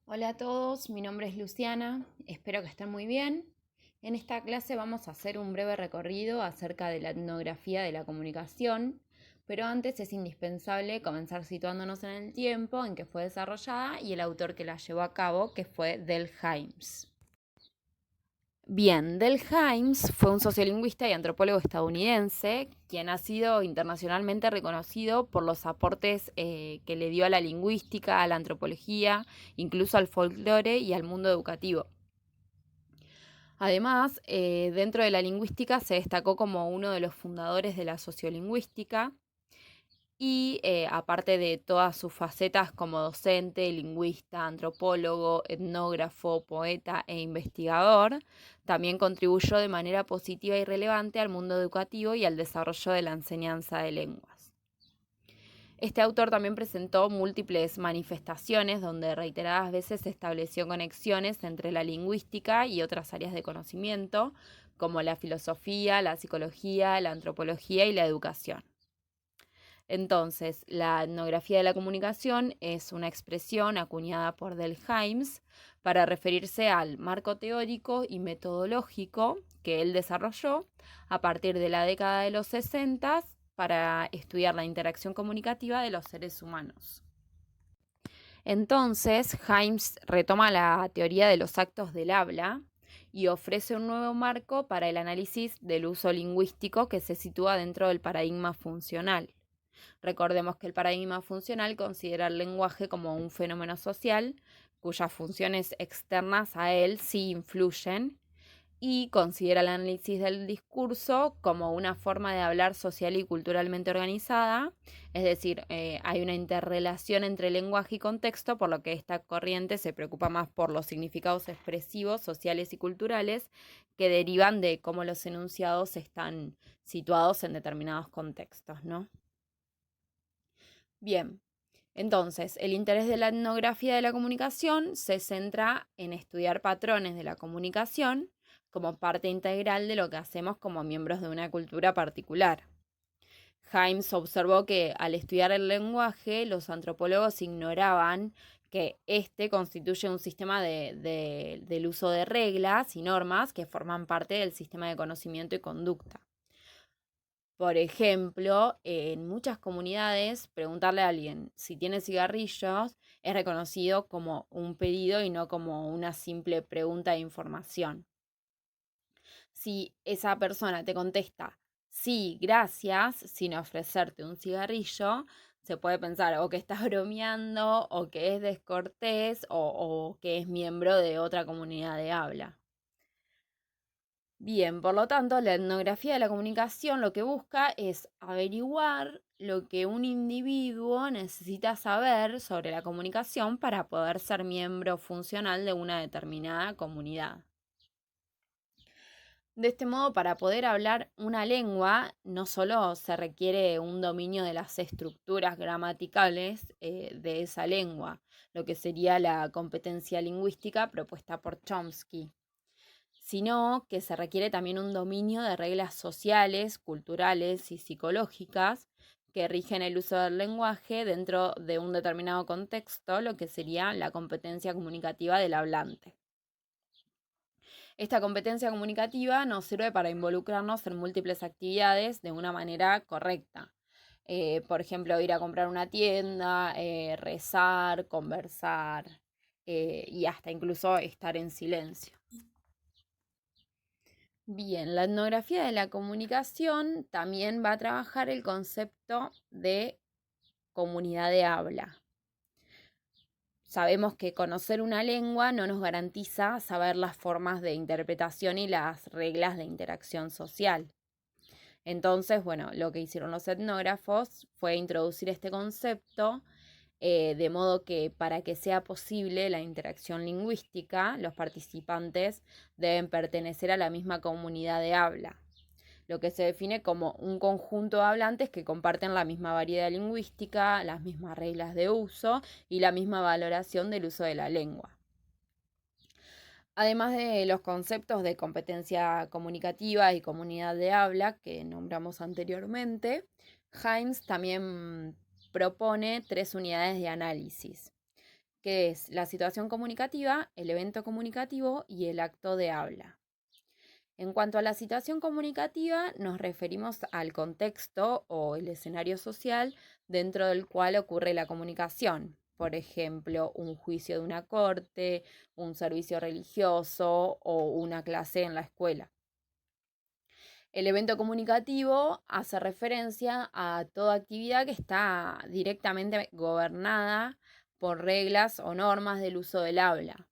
Hola a todos, mi nombre es Luciana, espero que estén muy bien. En esta clase vamos a hacer un breve recorrido acerca de la etnografía de la comunicación, pero antes es indispensable comenzar situándonos en el tiempo en que fue desarrollada y el autor que la llevó a cabo, que fue Del Hymes. Bien, Del Hymes fue un sociolingüista y antropólogo estadounidense, quien ha sido internacionalmente reconocido por los aportes que le dio a la lingüística, a la antropología, incluso al folclore y al mundo educativo. Además, dentro de la lingüística se destacó como uno de los fundadores de la sociolingüística y aparte de todas sus facetas como docente, lingüista, antropólogo, etnógrafo, poeta e investigador, también contribuyó de manera positiva y relevante al mundo educativo y al desarrollo de la enseñanza de lenguas. Este autor también presentó múltiples manifestaciones donde reiteradas veces se estableció conexiones entre la lingüística y otras áreas de conocimiento, como la filosofía, la psicología, la antropología y la educación. Entonces, la etnografía de la comunicación es una expresión acuñada por Del Hymes para referirse al marco teórico y metodológico que él desarrolló a partir de la década de los 60 para estudiar la interacción comunicativa de los seres humanos. Entonces, Hymes retoma la teoría de los actos del habla y ofrece un nuevo marco para el análisis del uso lingüístico que se sitúa dentro del paradigma funcional. Recordemos que el paradigma funcional considera el lenguaje como un fenómeno social cuyas funciones externas a él sí influyen y considera el análisis del discurso como una forma de hablar social y culturalmente organizada, es decir, hay una interrelación entre lenguaje y contexto, por lo que esta corriente se preocupa más por los significados expresivos, sociales y culturales que derivan de cómo los enunciados están situados en determinados contextos, ¿no? Bien, entonces, el interés de la etnografía de la comunicación se centra en estudiar patrones de la comunicación como parte integral de lo que hacemos como miembros de una cultura particular. Hymes observó que al estudiar el lenguaje, los antropólogos ignoraban que este constituye un sistema del uso de reglas y normas que forman parte del sistema de conocimiento y conducta. Por ejemplo, en muchas comunidades, preguntarle a alguien si tiene cigarrillos es reconocido como un pedido y no como una simple pregunta de información. Si esa persona te contesta sí, gracias, sin ofrecerte un cigarrillo, se puede pensar o que estás bromeando, o que es descortés, o que es miembro de otra comunidad de habla. Bien, por lo tanto, la etnografía de la comunicación lo que busca es averiguar lo que un individuo necesita saber sobre la comunicación para poder ser miembro funcional de una determinada comunidad. De este modo, para poder hablar una lengua, no solo se requiere un dominio de las estructuras gramaticales de esa lengua, lo que sería la competencia lingüística propuesta por Chomsky, sino que se requiere también un dominio de reglas sociales, culturales y psicológicas que rigen el uso del lenguaje dentro de un determinado contexto, lo que sería la competencia comunicativa del hablante. Esta competencia comunicativa nos sirve para involucrarnos en múltiples actividades de una manera correcta. Por ejemplo, ir a comprar una tienda, rezar, conversar y hasta incluso estar en silencio. Bien, la etnografía de la comunicación también va a trabajar el concepto de comunidad de habla. Sabemos que conocer una lengua no nos garantiza saber las formas de interpretación y las reglas de interacción social. Entonces, bueno, lo que hicieron los etnógrafos fue introducir este concepto de modo que para que sea posible la interacción lingüística, los participantes deben pertenecer a la misma comunidad de habla, lo que se define como un conjunto de hablantes que comparten la misma variedad lingüística, las mismas reglas de uso y la misma valoración del uso de la lengua. Además de los conceptos de competencia comunicativa y comunidad de habla que nombramos anteriormente, Hymes también propone 3 unidades de análisis, que es la situación comunicativa, el evento comunicativo y el acto de habla. En cuanto a la situación comunicativa, nos referimos al contexto o el escenario social dentro del cual ocurre la comunicación. Por ejemplo, un juicio de una corte, un servicio religioso o una clase en la escuela. El evento comunicativo hace referencia a toda actividad que está directamente gobernada por reglas o normas del uso del habla.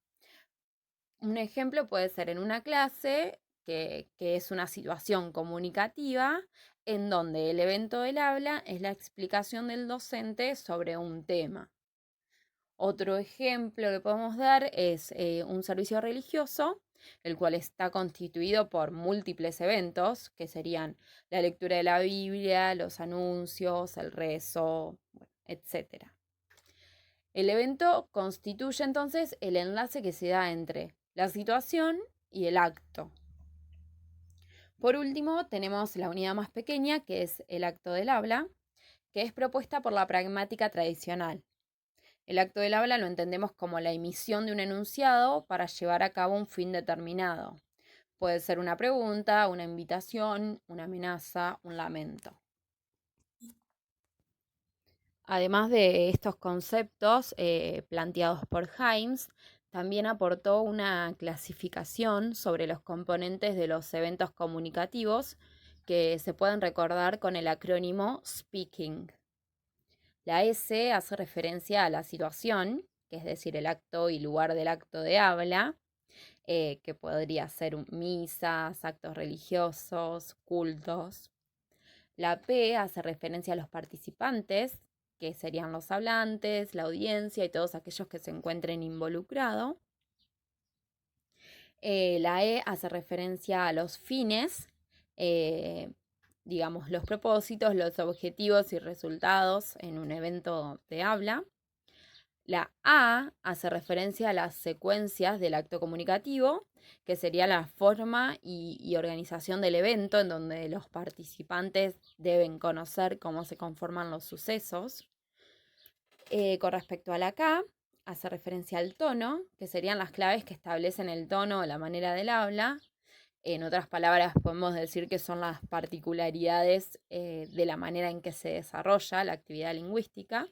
Un ejemplo puede ser en una clase, que es una situación comunicativa, en donde el evento del habla es la explicación del docente sobre un tema. Otro ejemplo que podemos dar es un servicio religioso, el cual está constituido por múltiples eventos, que serían la lectura de la Biblia, los anuncios, el rezo, etc. El evento constituye entonces el enlace que se da entre la situación y el acto. Por último, tenemos la unidad más pequeña, que es el acto del habla, que es propuesta por la pragmática tradicional. El acto del habla lo entendemos como la emisión de un enunciado para llevar a cabo un fin determinado. Puede ser una pregunta, una invitación, una amenaza, un lamento. Además de estos conceptos planteados por Himes, también aportó una clasificación sobre los componentes de los eventos comunicativos que se pueden recordar con el acrónimo SPEAKING. La S hace referencia a la situación, que es decir, el acto y lugar del acto de habla, que podría ser misas, actos religiosos, cultos. La P hace referencia a los participantes, que serían los hablantes, la audiencia y todos aquellos que se encuentren involucrados. La E hace referencia a los fines, digamos, los propósitos, los objetivos y resultados en un evento de habla. La A hace referencia a las secuencias del acto comunicativo, que sería la forma y organización del evento en donde los participantes deben conocer cómo se conforman los sucesos. Con respecto a la K, hace referencia al tono, que serían las claves que establecen el tono o la manera del habla. En otras palabras, podemos decir que son las particularidades de la manera en que se desarrolla la actividad lingüística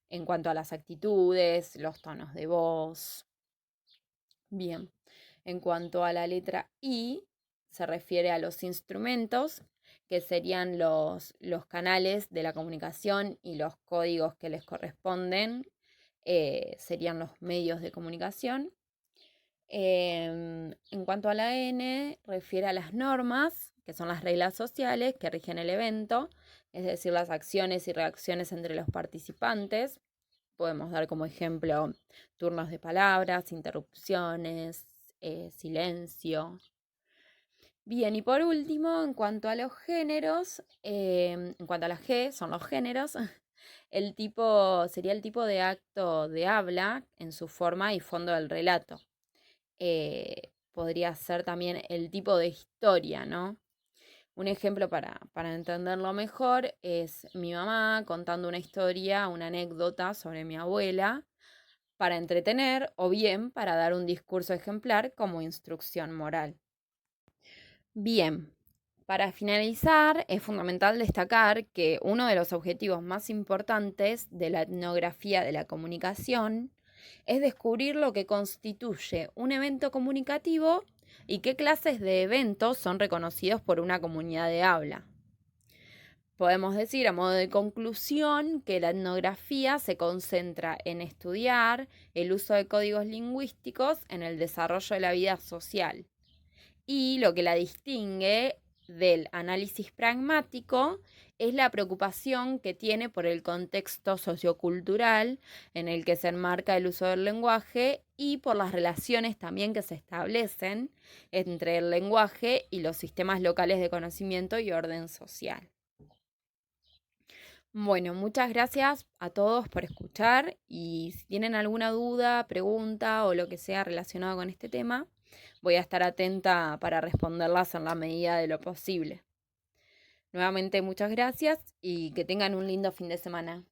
en cuanto a las actitudes, los tonos de voz. Bien, en cuanto a la letra I, se refiere a los instrumentos, que serían los canales de la comunicación y los códigos que les corresponden, serían los medios de comunicación. En cuanto a la N, refiere a las normas, que son las reglas sociales que rigen el evento, es decir, las acciones y reacciones entre los participantes. Podemos dar como ejemplo turnos de palabras, interrupciones, silencio. Bien, y por último, en cuanto a los géneros, en cuanto a la G, son los géneros, el tipo sería el tipo de acto de habla en su forma y fondo del relato. Podría ser también el tipo de historia, ¿no? Un ejemplo para entenderlo mejor es mi mamá contando una historia, una anécdota sobre mi abuela, para entretener o bien para dar un discurso ejemplar como instrucción moral. Bien, para finalizar, es fundamental destacar que uno de los objetivos más importantes de la etnografía de la comunicación es descubrir lo que constituye un evento comunicativo y qué clases de eventos son reconocidos por una comunidad de habla. Podemos decir, a modo de conclusión, que la etnografía se concentra en estudiar el uso de códigos lingüísticos en el desarrollo de la vida social. Y lo que la distingue del análisis pragmático es la preocupación que tiene por el contexto sociocultural en el que se enmarca el uso del lenguaje y por las relaciones también que se establecen entre el lenguaje y los sistemas locales de conocimiento y orden social. Bueno, muchas gracias a todos por escuchar y si tienen alguna duda, pregunta o lo que sea relacionado con este tema, voy a estar atenta para responderlas en la medida de lo posible. Nuevamente muchas gracias y que tengan un lindo fin de semana.